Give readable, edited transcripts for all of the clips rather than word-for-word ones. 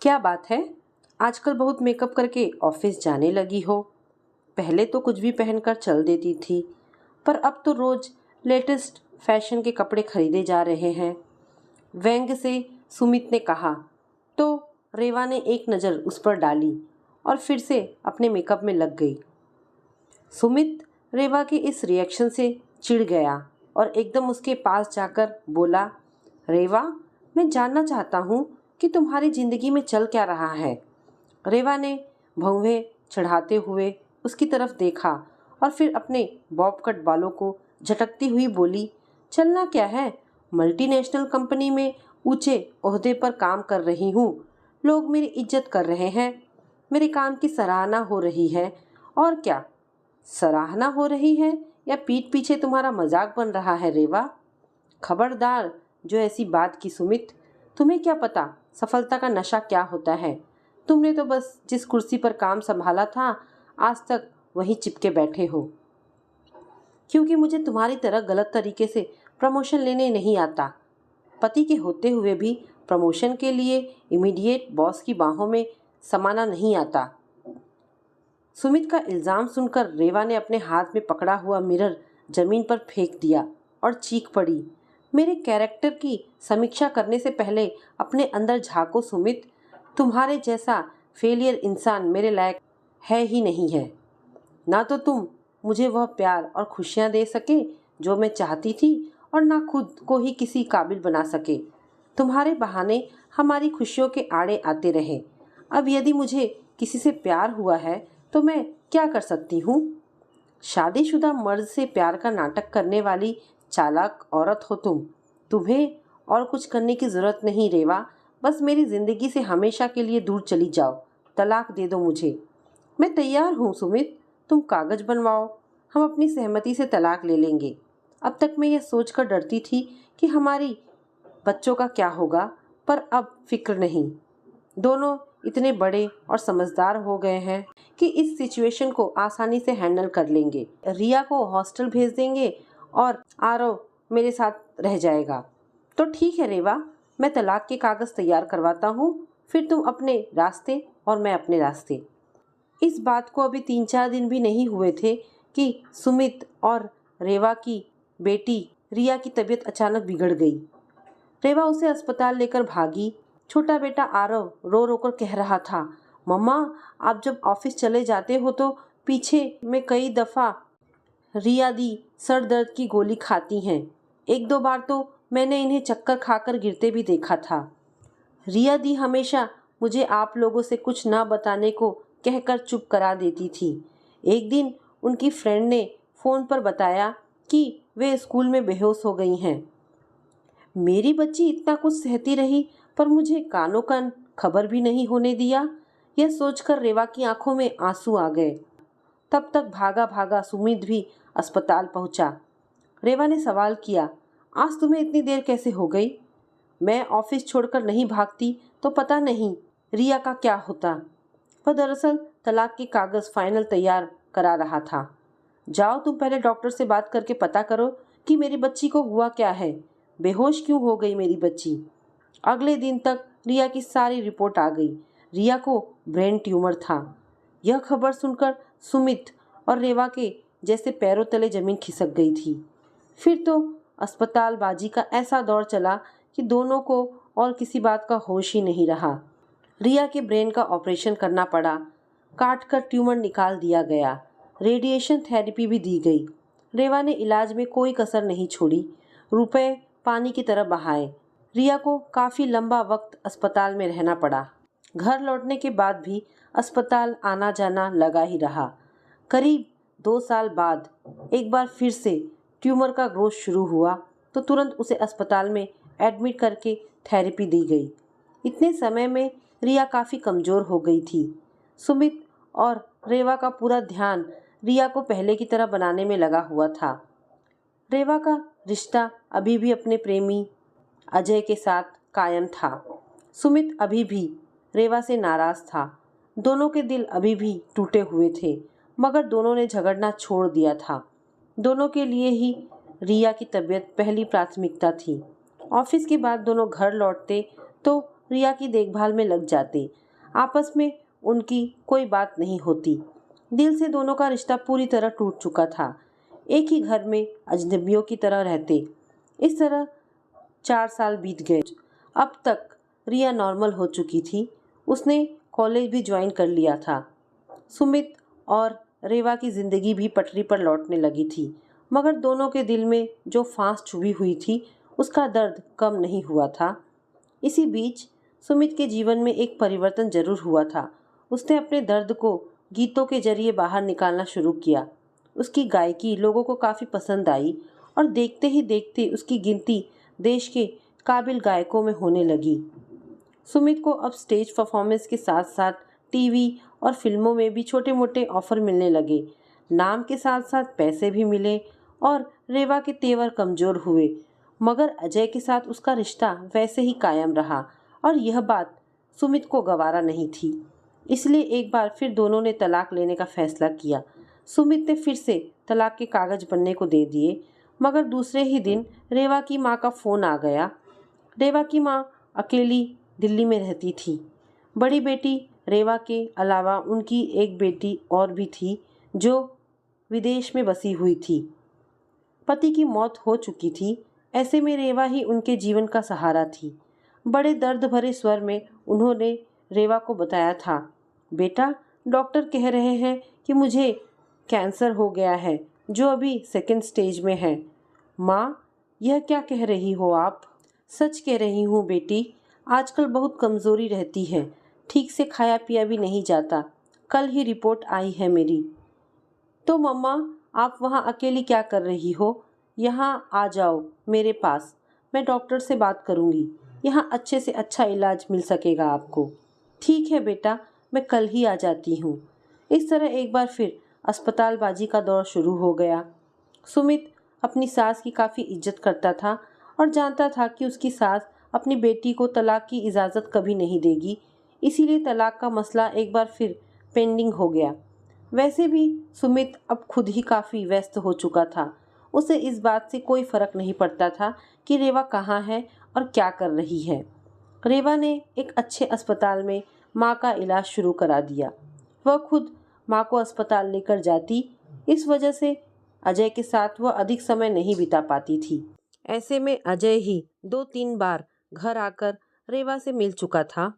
क्या बात है? आजकल बहुत मेकअप करके ऑफिस जाने लगी हो। पहले तो कुछ भी पहनकर चल देती थी, पर अब तो रोज लेटेस्ट फैशन के कपड़े खरीदे जा रहे हैं। व्यंग्य से सुमित ने कहा। तो रेवा ने एक नज़र उस पर डाली और फिर से अपने मेकअप में लग गई। सुमित रेवा के इस रिएक्शन से चिढ़ गया और एकदम उसके पास जाकर बोला, रेवा, मैं जानना चाहता हूँ कि तुम्हारी जिंदगी में चल क्या रहा है। रेवा ने भौहें चढ़ाते हुए उसकी तरफ देखा और फिर अपने बॉब कट बालों को झटकती हुई बोली, चलना क्या है, मल्टीनेशनल कंपनी में ऊंचे ओहदे पर काम कर रही हूँ। लोग मेरी इज्जत कर रहे हैं, मेरे काम की सराहना हो रही है। और क्या सराहना हो रही है या पीठ पीछे तुम्हारा मजाक बन रहा है रेवा? खबरदार जो ऐसी बात की सुमित। तुम्हें क्या पता सफलता का नशा क्या होता है। तुमने तो बस जिस कुर्सी पर काम संभाला था आज तक वहीं चिपके बैठे हो। क्योंकि मुझे तुम्हारी तरह गलत तरीके से प्रमोशन लेने नहीं आता। पति के होते हुए भी प्रमोशन के लिए इमीडिएट बॉस की बाहों में समाना नहीं आता। सुमित का इल्ज़ाम सुनकर रेवा ने अपने हाथ में पकड़ा हुआ मिरर जमीन पर फेंक दिया और चीख पड़ी, मेरे कैरेक्टर की समीक्षा करने से पहले अपने अंदर झांको सुमित। तुम्हारे जैसा फेलियर इंसान मेरे लायक है ही नहीं है। ना तो तुम मुझे वह प्यार और खुशियाँ दे सके जो मैं चाहती थी और ना खुद को ही किसी काबिल बना सके। तुम्हारे बहाने हमारी खुशियों के आड़े आते रहे। अब यदि मुझे किसी से प्यार हुआ है तो मैं क्या कर सकती हूँ? शादीशुदा मर्द से प्यार का नाटक करने वाली चालाक औरत हो तुम। तुम्हें और कुछ करने की जरूरत नहीं रेवा। बस मेरी जिंदगी से हमेशा के लिए दूर चली जाओ। तलाक दे दो मुझे। मैं तैयार हूँ सुमित। तुम कागज बनवाओ, हम अपनी सहमति से तलाक ले लेंगे। अब तक मैं यह सोचकर डरती थी कि हमारी बच्चों का क्या होगा, पर अब फिक्र नहीं। दोनों इतने बड़े और समझदार हो गए हैं कि इस सिचुएशन को आसानी से हैंडल कर लेंगे। रिया को हॉस्टल भेज देंगे और आरव मेरे साथ रह जाएगा। तो ठीक है रेवा, मैं तलाक के कागज तैयार करवाता हूँ, फिर तुम अपने रास्ते और मैं अपने रास्ते। इस बात को अभी 3-4 दिन भी नहीं हुए थे कि सुमित और रेवा की बेटी रिया की तबीयत अचानक बिगड़ गई। रेवा उसे अस्पताल लेकर भागी। छोटा बेटा आरव रो रो कर कह रहा था, मम्मा, आप जब ऑफिस चले जाते हो तो पीछे में कई दफ़ा रिया दी सर दर्द की गोली खाती हैं। 1-2 बार तो मैंने इन्हें चक्कर खाकर गिरते भी देखा था। रिया दी हमेशा मुझे आप लोगों से कुछ ना बताने को कहकर चुप करा देती थी। एक दिन उनकी फ्रेंड ने फ़ोन पर बताया कि वे स्कूल में बेहोश हो गई हैं। मेरी बच्ची इतना कुछ सहती रही पर मुझे कानों कान खबर भी नहीं होने दिया। यह सोचकर रेवा की आंखों में आंसू आ गए। तब तक भागा भागा सुमित भी अस्पताल पहुंचा। रेवा ने सवाल किया, आज तुम्हें इतनी देर कैसे हो गई? मैं ऑफिस छोड़कर नहीं भागती तो पता नहीं रिया का क्या होता। वह दरअसल तलाक के कागज फाइनल तैयार करा रहा था। जाओ तुम पहले डॉक्टर से बात करके पता करो कि मेरी बच्ची को हुआ क्या है। बेहोश क्यों हो गई मेरी बच्ची? अगले दिन तक रिया की सारी रिपोर्ट आ गई। रिया को ब्रेन ट्यूमर था। यह खबर सुनकर सुमित और रेवा के जैसे पैरों तले जमीन खिसक गई थी। फिर तो अस्पताल बाजी का ऐसा दौर चला कि दोनों को और किसी बात का होश ही नहीं रहा। रिया के ब्रेन का ऑपरेशन करना पड़ा। काट कर ट्यूमर निकाल दिया गया। रेडिएशन थेरेपी भी दी गई। रेवा ने इलाज में कोई कसर नहीं छोड़ी। रुपए पानी की तरह बहाए। रिया को काफ़ी लंबा वक्त अस्पताल में रहना पड़ा। घर लौटने के बाद भी अस्पताल आना जाना लगा ही रहा। करीब 2 साल बाद एक बार फिर से ट्यूमर का ग्रोथ शुरू हुआ तो तुरंत उसे अस्पताल में एडमिट करके थेरेपी दी गई। इतने समय में रिया काफ़ी कमज़ोर हो गई थी। सुमित और रेवा का पूरा ध्यान रिया को पहले की तरह बनाने में लगा हुआ था। रेवा का रिश्ता अभी भी अपने प्रेमी अजय के साथ कायम था। सुमित अभी भी रेवा से नाराज था। दोनों के दिल अभी भी टूटे हुए थे, मगर दोनों ने झगड़ना छोड़ दिया था। दोनों के लिए ही रिया की तबीयत पहली प्राथमिकता थी। ऑफिस के बाद दोनों घर लौटते तो रिया की देखभाल में लग जाते। आपस में उनकी कोई बात नहीं होती। दिल से दोनों का रिश्ता पूरी तरह टूट चुका था। एक ही घर में अजनबियों की तरह रहते। इस तरह 4 साल बीत गए। अब तक रिया नॉर्मल हो चुकी थी। उसने कॉलेज भी ज्वाइन कर लिया था। सुमित और रेवा की जिंदगी भी पटरी पर लौटने लगी थी, मगर दोनों के दिल में जो फांस चुभी हुई थी उसका दर्द कम नहीं हुआ था। इसी बीच सुमित के जीवन में एक परिवर्तन जरूर हुआ था। उसने अपने दर्द को गीतों के जरिए बाहर निकालना शुरू किया। उसकी गायकी लोगों को काफ़ी पसंद आई और देखते ही देखते उसकी गिनती देश के काबिल गायकों में होने लगी। सुमित को अब स्टेज परफॉर्मेंस के साथ साथ टीवी और फिल्मों में भी छोटे मोटे ऑफर मिलने लगे। नाम के साथ साथ पैसे भी मिले और रेवा के तेवर कमज़ोर हुए, मगर अजय के साथ उसका रिश्ता वैसे ही कायम रहा और यह बात सुमित को गवारा नहीं थी। इसलिए एक बार फिर दोनों ने तलाक लेने का फैसला किया। सुमित ने फिर से तलाक के कागज बनने को दे दिए, मगर दूसरे ही दिन रेवा की माँ का फ़ोन आ गया। रेवा की माँ अकेली दिल्ली में रहती थी। बड़ी बेटी रेवा के अलावा उनकी एक बेटी और भी थी जो विदेश में बसी हुई थी। पति की मौत हो चुकी थी। ऐसे में रेवा ही उनके जीवन का सहारा थी। बड़े दर्द भरे स्वर में उन्होंने रेवा को बताया था, बेटा, डॉक्टर कह रहे हैं कि मुझे कैंसर हो गया है जो अभी सेकंड स्टेज में है। माँ, यह क्या कह रही हो आप? सच कह रही हूँ बेटी, आजकल बहुत कमज़ोरी रहती है, ठीक से खाया पिया भी नहीं जाता। कल ही रिपोर्ट आई है मेरी। तो मम्मा, आप वहाँ अकेली क्या कर रही हो? यहाँ आ जाओ मेरे पास, मैं डॉक्टर से बात करूँगी। यहाँ अच्छे से अच्छा इलाज मिल सकेगा आपको। ठीक है बेटा, मैं कल ही आ जाती हूँ। इस तरह एक बार फिर अस्पतालबाजी का दौर शुरू हो गया। सुमित अपनी सास की काफ़ी इज्जत करता था और जानता था कि उसकी सास अपनी बेटी को तलाक की इजाज़त कभी नहीं देगी। इसीलिए तलाक का मसला एक बार फिर पेंडिंग हो गया। वैसे भी सुमित अब खुद ही काफ़ी व्यस्त हो चुका था। उसे इस बात से कोई फ़र्क नहीं पड़ता था कि रेवा कहाँ है और क्या कर रही है। रेवा ने एक अच्छे अस्पताल में माँ का इलाज शुरू करा दिया। वह खुद माँ को अस्पताल लेकर जाती। इस वजह से अजय के साथ वह अधिक समय नहीं बिता पाती थी। ऐसे में अजय ही 2-3 बार घर आकर रेवा से मिल चुका था।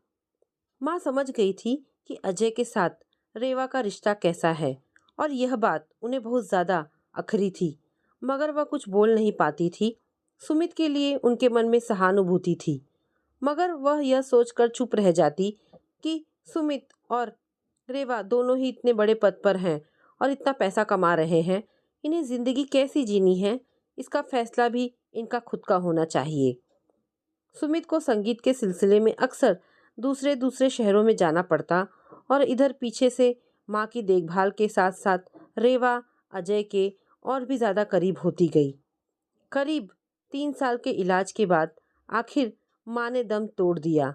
माँ समझ गई थी कि अजय के साथ रेवा का रिश्ता कैसा है और यह बात उन्हें बहुत ज़्यादा अखरी थी, मगर वह कुछ बोल नहीं पाती थी। सुमित के लिए उनके मन में सहानुभूति थी, मगर वह यह सोचकर चुप रह जाती कि सुमित और रेवा दोनों ही इतने बड़े पद पर हैं और इतना पैसा कमा रहे हैं, इन्हें ज़िंदगी कैसी जीनी है, इसका फैसला भी इनका खुद का होना चाहिए। सुमित को संगीत के सिलसिले में अक्सर दूसरे दूसरे शहरों में जाना पड़ता और इधर पीछे से माँ की देखभाल के साथ साथ रेवा अजय के और भी ज़्यादा करीब होती गई। करीब 3 साल के इलाज के बाद आखिर माँ ने दम तोड़ दिया।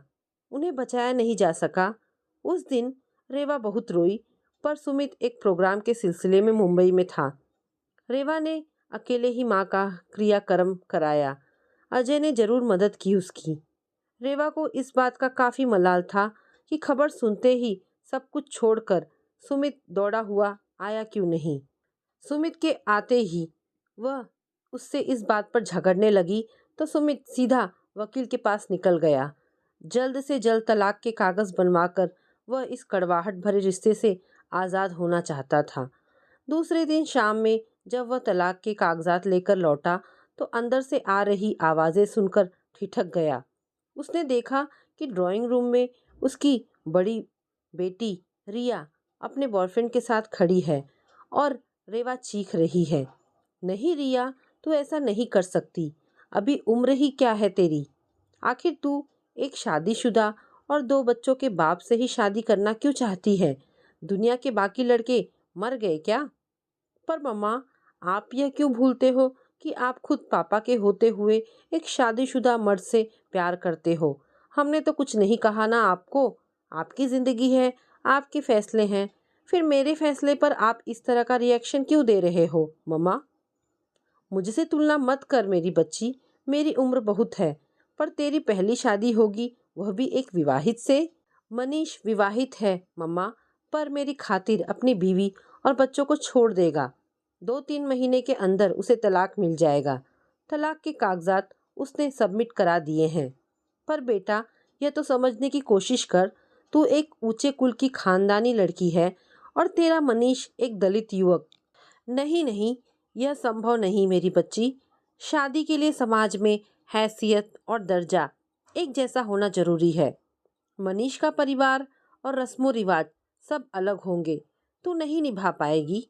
उन्हें बचाया नहीं जा सका। उस दिन रेवा बहुत रोई, पर सुमित एक प्रोग्राम के सिलसिले में मुंबई में था। रेवा ने अकेले ही माँ का क्रियाक्रम कराया। अजय ने जरूर मदद की उसकी। रेवा को इस बात का काफ़ी मलाल था कि खबर सुनते ही सब कुछ छोड़कर सुमित दौड़ा हुआ आया क्यों नहीं। सुमित के आते ही वह उससे इस बात पर झगड़ने लगी तो सुमित सीधा वकील के पास निकल गया। जल्द से जल्द तलाक के कागज़ बनवाकर वह इस कड़वाहट भरे रिश्ते से आज़ाद होना चाहता था। दूसरे दिन शाम में जब वह तलाक के कागजात लेकर लौटा तो अंदर से आ रही आवाज़ें सुनकर ठिठक गया। उसने देखा कि ड्राइंग रूम में उसकी बड़ी बेटी रिया अपने बॉयफ्रेंड के साथ खड़ी है और रेवा चीख रही है, नहीं रिया, तू ऐसा नहीं कर सकती, अभी उम्र ही क्या है तेरी, आखिर तू एक शादीशुदा और 2 बच्चों के बाप से ही शादी करना क्यों चाहती है? दुनिया के बाकी लड़के मर गए क्या? पर मम्मा, आप यह क्यों भूलते हो कि आप खुद पापा के होते हुए एक शादीशुदा मर्द से प्यार करते हो। हमने तो कुछ नहीं कहा ना आपको। आपकी ज़िंदगी है, आपके फैसले हैं, फिर मेरे फैसले पर आप इस तरह का रिएक्शन क्यों दे रहे हो मम्मा? मुझसे तुलना मत कर मेरी बच्ची, मेरी उम्र बहुत है, पर तेरी पहली शादी होगी वह भी एक विवाहित से। मनीष विवाहित है मम्मा, पर मेरी खातिर अपनी बीवी और बच्चों को छोड़ देगा। 2-3 महीने के अंदर उसे तलाक मिल जाएगा। तलाक के कागजात उसने सबमिट करा दिए हैं। पर बेटा, यह तो समझने की कोशिश कर, तू एक ऊंचे कुल की खानदानी लड़की है और तेरा मनीष एक दलित युवक। नहीं नहीं, यह संभव नहीं मेरी बच्ची। शादी के लिए समाज में हैसियत और दर्जा एक जैसा होना जरूरी है। मनीष का परिवार और रस्मों रिवाज सब अलग होंगे, तू नहीं निभा पाएगी।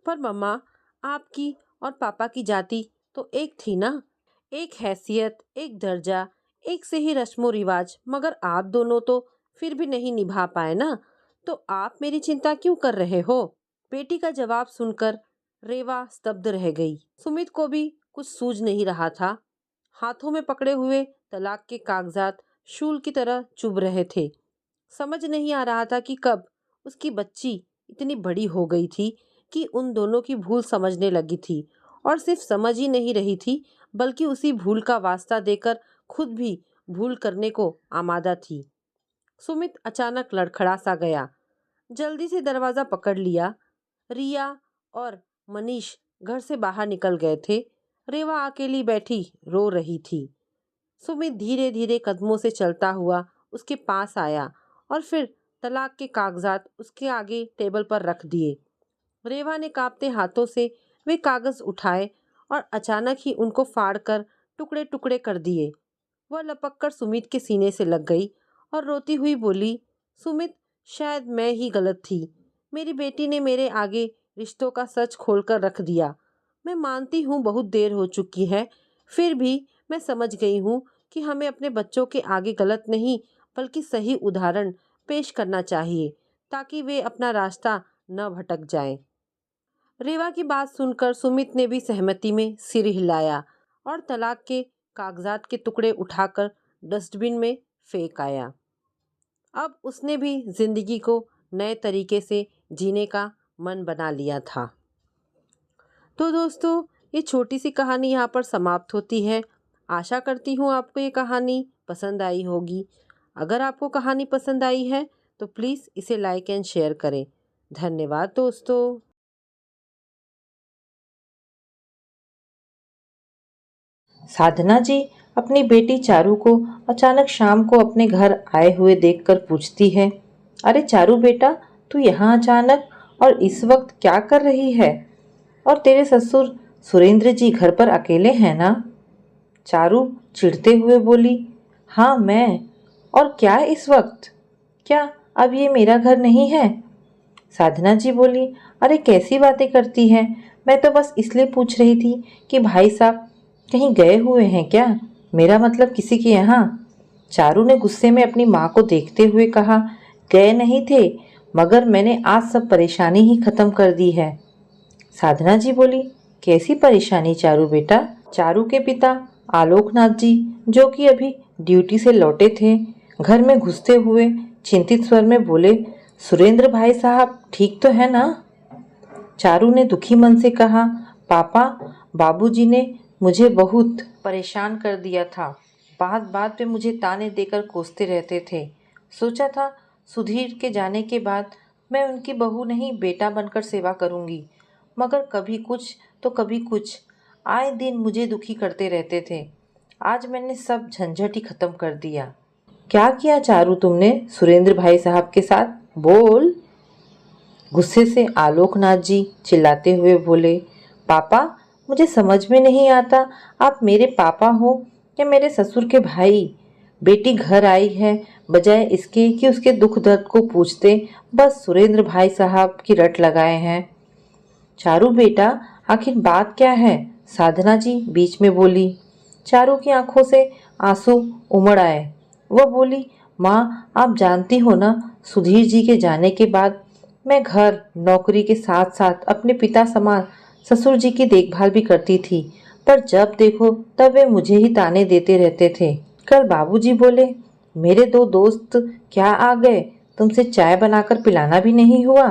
पर मम्मा, आपकी और पापा की जाति तो एक थी ना, एक हैसियत, एक दर्जा, एक से ही रस्मों रिवाज, मगर आप दोनों तो फिर भी नहीं निभा पाए ना, तो आप मेरी चिंता क्यों कर रहे हो? बेटी का जवाब सुनकर रेवा स्तब्ध रह गई। सुमित को भी कुछ सूझ नहीं रहा था। हाथों में पकड़े हुए तलाक के कागजात शूल की तरह चुभ रहे थे। समझ नहीं आ रहा था कि कब उसकी बच्ची इतनी बड़ी हो गई थी कि उन दोनों की भूल समझने लगी थी, और सिर्फ समझ ही नहीं रही थी बल्कि उसी भूल का वास्ता देकर खुद भी भूल करने को आमादा थी। सुमित अचानक लड़खड़ा सा गया। जल्दी से दरवाज़ा पकड़ लिया। रिया और मनीष घर से बाहर निकल गए थे। रेवा अकेली बैठी रो रही थी। सुमित धीरे धीरे कदमों से चलता हुआ उसके पास आया और फिर तलाक के कागजात उसके आगे टेबल पर रख दिए। रेवा ने कांपते हाथों से वे कागज उठाए और अचानक ही उनको फाड़कर टुकड़े टुकड़े कर दिए। वह लपक कर सुमित के सीने से लग गई और रोती हुई बोली, सुमित, शायद मैं ही गलत थी। मेरी बेटी ने मेरे आगे रिश्तों का सच खोलकर रख दिया। मैं मानती हूँ बहुत देर हो चुकी है, फिर भी मैं समझ गई हूँ कि हमें अपने बच्चों के आगे गलत नहीं बल्कि सही उदाहरण पेश करना चाहिए ताकि वे अपना रास्ता न भटक जाएं। रेवा की बात सुनकर सुमित ने भी सहमति में सिर हिलाया और तलाक के कागजात के टुकड़े उठाकर डस्टबिन में फेंक आया। अब उसने भी जिंदगी को नए तरीके से जीने का मन बना लिया था। तो दोस्तों, ये छोटी सी कहानी यहाँ पर समाप्त होती है। आशा करती हूँ आपको ये कहानी पसंद आई होगी। अगर आपको कहानी पसंद आई है तो प्लीज़ इसे लाइक एंड शेयर करें। धन्यवाद दोस्तों। साधना जी अपनी बेटी चारू को अचानक शाम को अपने घर आए हुए देखकर पूछती है, अरे चारू बेटा, तू यहाँ अचानक और इस वक्त क्या कर रही है? और तेरे ससुर सुरेंद्र जी घर पर अकेले हैं ना? चारू चिढ़ते हुए बोली, हाँ मैं, और क्या इस वक्त? क्या अब ये मेरा घर नहीं है? साधना जी बोली, अरे कैसी बातें करती है, मैं तो बस इसलिए पूछ रही थी कि भाई साहब कहीं गए हुए हैं क्या? मेरा मतलब किसी के यहाँ। चारू ने गुस्से में अपनी माँ को देखते हुए कहा, गए नहीं थे, मगर मैंने आज सब परेशानी ही खत्म कर दी है। साधना जी बोली, कैसी परेशानी चारू बेटा? चारू के पिता आलोकनाथ जी, जो कि अभी ड्यूटी से लौटे थे, घर में घुसते हुए चिंतित स्वर में बोले, सुरेंद्र भाई साहब ठीक तो है ना? चारू ने दुखी मन से कहा, पापा, बाबूजी ने मुझे बहुत परेशान कर दिया था। बात बात पे मुझे ताने देकर कोसते रहते थे। सोचा था सुधीर के जाने के बाद मैं उनकी बहू नहीं बेटा बनकर सेवा करूंगी, मगर कभी कुछ तो कभी कुछ, आए दिन मुझे दुखी करते रहते थे। आज मैंने सब झंझट ही खत्म कर दिया। क्या किया चारू तुमने सुरेंद्र भाई साहब के साथ? बोल। गुस्से से आलोकनाथ जी चिल्लाते हुए बोले, पापा, मुझे समझ में नहीं आता, आप मेरे पापा हो या मेरे ससुर के भाई? बेटी घर आई है, बजाय इसके कि उसके दुख दर्द को पूछते, बस सुरेंद्र भाई साहब की रट लगाए हैं। चारू बेटा, आखिर बात क्या है? साधना जी बीच में बोली। चारू की आंखों से आंसू उमड़ आए। वह बोली, माँ, आप जानती हो ना, सुधीर जी के जाने के बाद मैं घर नौकरी के साथ साथ अपने पिता समान ससुर जी की देखभाल भी करती थी, पर जब देखो तब वे मुझे ही ताने देते रहते थे। कल बाबूजी बोले, मेरे दो दोस्त क्या आ गए, तुमसे चाय बनाकर पिलाना भी नहीं हुआ।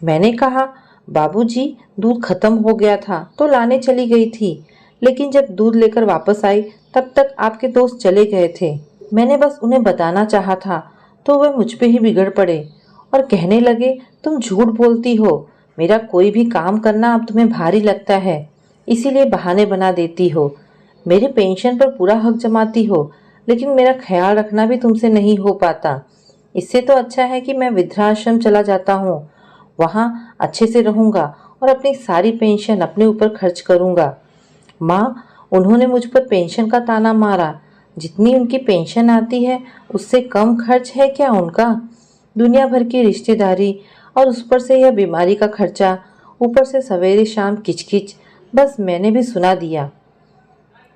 मैंने कहा, बाबूजी दूध खत्म हो गया था तो लाने चली गई थी, लेकिन जब दूध लेकर वापस आई तब तक आपके दोस्त चले गए थे। मैंने बस उन्हें बताना चाहा था तो वह मुझ पे ही बिगड़ पड़े और कहने लगे, तुम झूठ बोलती हो, मेरा कोई भी काम करना अब तुम्हें भारी लगता है, इसीलिए बहाने बना देती हो। मेरे पेंशन पर पूरा हक जमाती हो, लेकिन मेरा ख्याल रखना भी तुमसे नहीं हो पाता। इससे तो अच्छा है कि मैं वृद्धाश्रम चला जाता हूँ, वहाँ अच्छे से रहूँगा और अपनी सारी पेंशन अपने ऊपर खर्च करूँगा। माँ, उन्होंने मुझ पर पेंशन का ताना मारा, जितनी उनकी पेंशन आती है उससे कम खर्च है क्या उनका? दुनिया भर की रिश्तेदारी और उस पर से यह बीमारी का खर्चा, ऊपर से सवेरे शाम किचकिच, बस मैंने भी सुना दिया।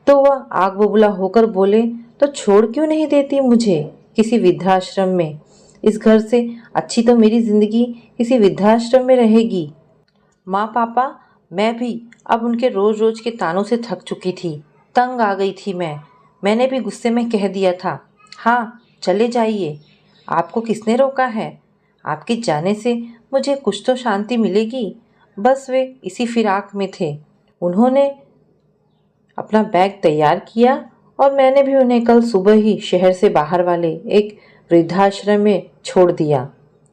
तो वह आग बबूला होकर बोले, तो छोड़ क्यों नहीं देती मुझे किसी वृद्धाश्रम में? इस घर से अच्छी तो मेरी जिंदगी किसी वृद्धाश्रम में रहेगी। माँ पापा, मैं भी अब उनके रोज रोज के तानों से थक चुकी थी, तंग आ गई थी मैंने भी गुस्से में कह दिया था, हाँ चले जाइए, आपको किसने रोका है? आपके जाने से मुझे कुछ तो शांति मिलेगी। बस वे इसी फिराक में थे। उन्होंने अपना बैग तैयार किया और मैंने भी उन्हें कल सुबह ही शहर से बाहर वाले एक वृद्धाश्रम में छोड़ दिया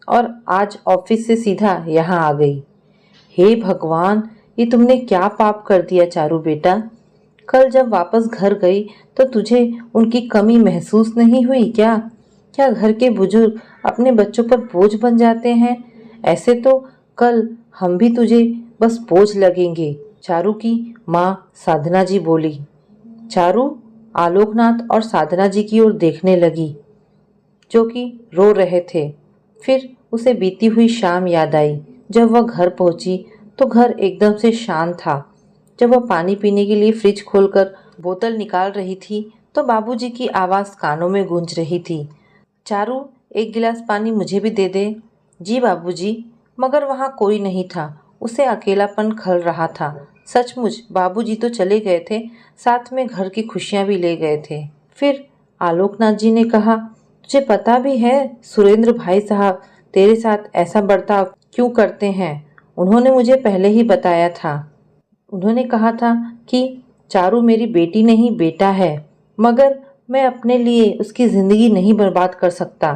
और आज ऑफिस से सीधा यहाँ आ गई। हे भगवान, ये तुमने क्या पाप कर दिया चारू बेटा? कल जब वापस घर गई तो तुझे उनकी कमी महसूस नहीं हुई क्या? क्या घर के बुजुर्ग अपने बच्चों पर बोझ बन जाते हैं? ऐसे तो कल हम भी तुझे बस बोझ लगेंगे। चारू की माँ साधना जी बोली। चारू आलोकनाथ और साधना जी की ओर देखने लगी, जो कि रो रहे थे। फिर उसे बीती हुई शाम याद आई। जब वह घर पहुंची तो घर एकदम से शांत था। जब वह पानी पीने के लिए फ्रिज खोलकर बोतल निकाल रही थी तो बाबूजी की आवाज़ कानों में गूंज रही थी, चारू एक गिलास पानी मुझे भी दे दे। जी बाबूजी। मगर वहाँ कोई नहीं था। उसे अकेलापन खल रहा था। सचमुच बाबूजी तो चले गए थे, साथ में घर की खुशियाँ भी ले गए थे। फिर आलोकनाथ जी ने कहा, तुझे पता भी है सुरेंद्र भाई साहब तेरे साथ ऐसा बर्ताव क्यों करते हैं? उन्होंने मुझे पहले ही बताया था। उन्होंने कहा था कि चारू मेरी बेटी नहीं बेटा है, मगर मैं अपने लिए उसकी ज़िंदगी नहीं बर्बाद कर सकता।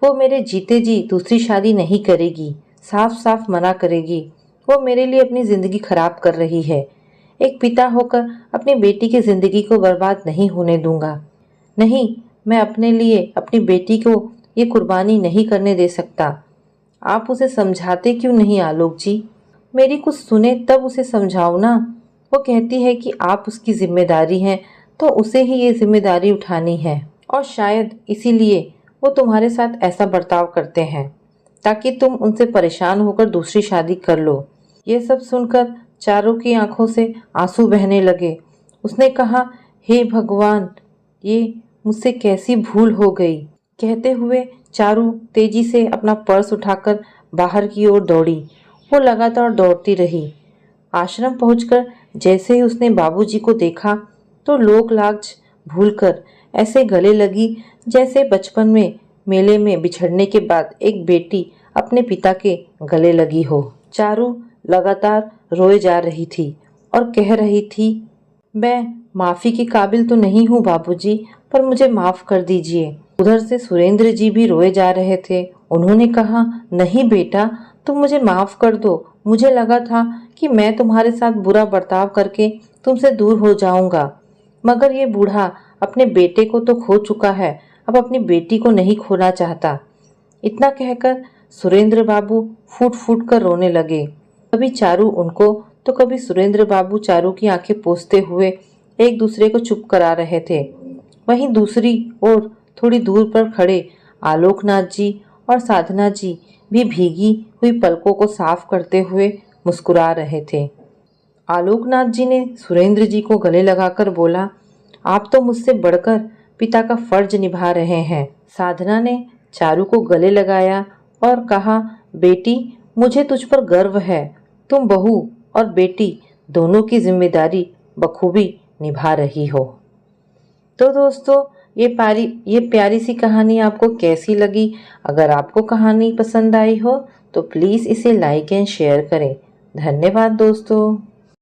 वो मेरे जीते जी दूसरी शादी नहीं करेगी, साफ साफ मना करेगी। वो मेरे लिए अपनी ज़िंदगी खराब कर रही है। एक पिता होकर अपनी बेटी की ज़िंदगी को बर्बाद नहीं होने दूंगा। नहीं, मैं अपने लिए अपनी बेटी को ये कुर्बानी नहीं करने दे सकता। आप उसे समझाते क्यों नहीं आलोक जी? मेरी कुछ सुने तब उसे समझाओ ना। वो कहती है कि आप उसकी जिम्मेदारी हैं तो उसे ही ये जिम्मेदारी उठानी है, और शायद इसीलिए वो तुम्हारे साथ ऐसा बर्ताव करते हैं ताकि तुम उनसे परेशान होकर दूसरी शादी कर लो। ये सब सुनकर चारू की आंखों से आंसू बहने लगे। उसने कहा, हे भगवान, ये मुझसे कैसी भूल हो गई। कहते हुए चारू तेजी से अपना पर्स उठाकर बाहर की ओर दौड़ी। वो लगातार दौड़ती रही। आश्रम पहुंचकर जैसे ही उसने बाबूजी को देखा तो लोक लाज भूलकर ऐसे गले लगी जैसे बचपन में मेले में बिछड़ने के बाद एक बेटी अपने पिता के गले लगी हो। चारू लगातार रोए जा रही थी और कह रही थी, मैं माफ़ी के काबिल तो नहीं हूँ बाबूजी, पर मुझे माफ़ कर दीजिए। उधर से सुरेंद्र जी भी रोए जा रहे थे। उन्होंने कहा, नहीं बेटा, तुम मुझे माफ़ कर दो। मुझे लगा था कि मैं तुम्हारे साथ बुरा बर्ताव करके तुमसे दूर हो जाऊंगा, मगर ये बूढ़ा अपने बेटे को तो खो चुका है, अब अपनी बेटी को नहीं खोना चाहता। इतना कहकर सुरेंद्र बाबू फूट फूट कर रोने लगे। कभी चारू उनको तो कभी सुरेंद्र बाबू चारू की आंखें पोंछते हुए एक दूसरे को चुप करा रहे थे। वहीं दूसरी ओर थोड़ी दूर पर खड़े आलोकनाथ जी और साधना जी भी भीगी हुई पलकों को साफ करते हुए मुस्कुरा रहे थे। आलोकनाथ जी ने सुरेंद्र जी को गले लगाकर बोला, आप तो मुझसे बढ़कर पिता का फर्ज निभा रहे हैं। साधना ने चारू को गले लगाया और कहा, बेटी, मुझे तुझ पर गर्व है। तुम बहू और बेटी दोनों की जिम्मेदारी बखूबी निभा रही हो। तो दोस्तों, ये प्यारी सी कहानी आपको कैसी लगी? अगर आपको कहानी पसंद आई हो तो प्लीज़ इसे लाइक एंड शेयर करें। धन्यवाद दोस्तों।